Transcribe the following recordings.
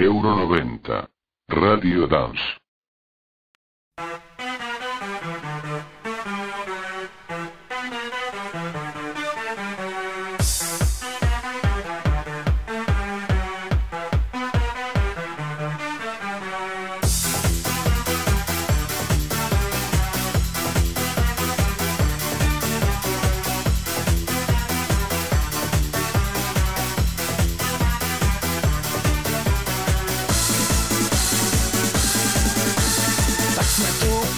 Euro 90, Radio Dance.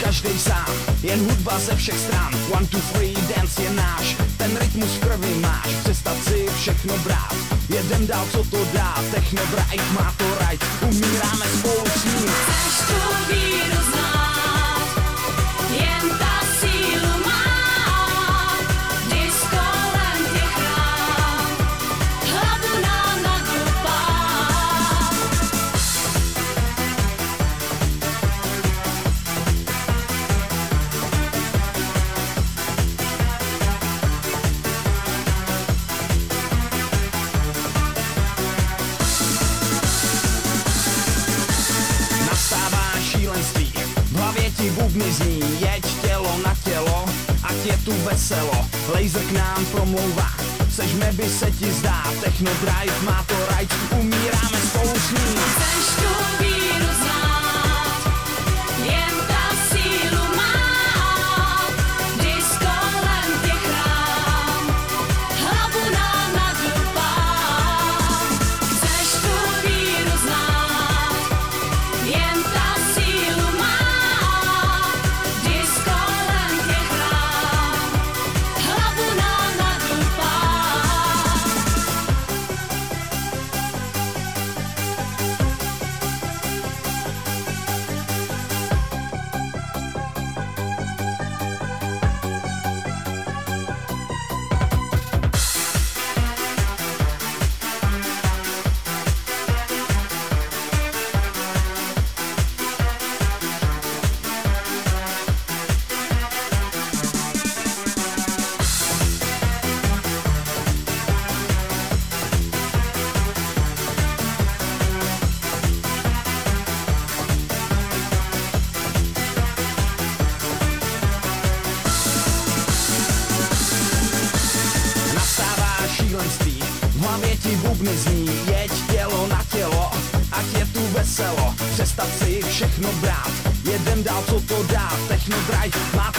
Každej sám, jen hudba ze všech stran. 1, 2, 3, dance je náš, ten rytmus v krvi máš. Přestat si všechno brát, jedem dál, co to dá. Techno bright, má to right, umíráme spolu s ním. Chceš tu víru znát, jen ta sílu má. Disco len tě chrám, hlavu nám nadupá. V hlavě ti bubny zní, jeď tělo na tělo, ať je tu veselo. Laser k nám promlouvá, sežme by se ti zdá. Techno drive, má to right, umíráme spolu s ním. Chceš tu víru znát, jen ta sílu má. Disco len tě chrám, hlavu nám nadupá. Chceš tu víru znát, jen ta sílu má. Disco len tě chrám, hlavu nám nadupá. V hlavě ti bubny zní, jeď tělo na tělo, ať je tu veselo. Přestat si všechno brát, jedem dál, co to dá. Techno drive, má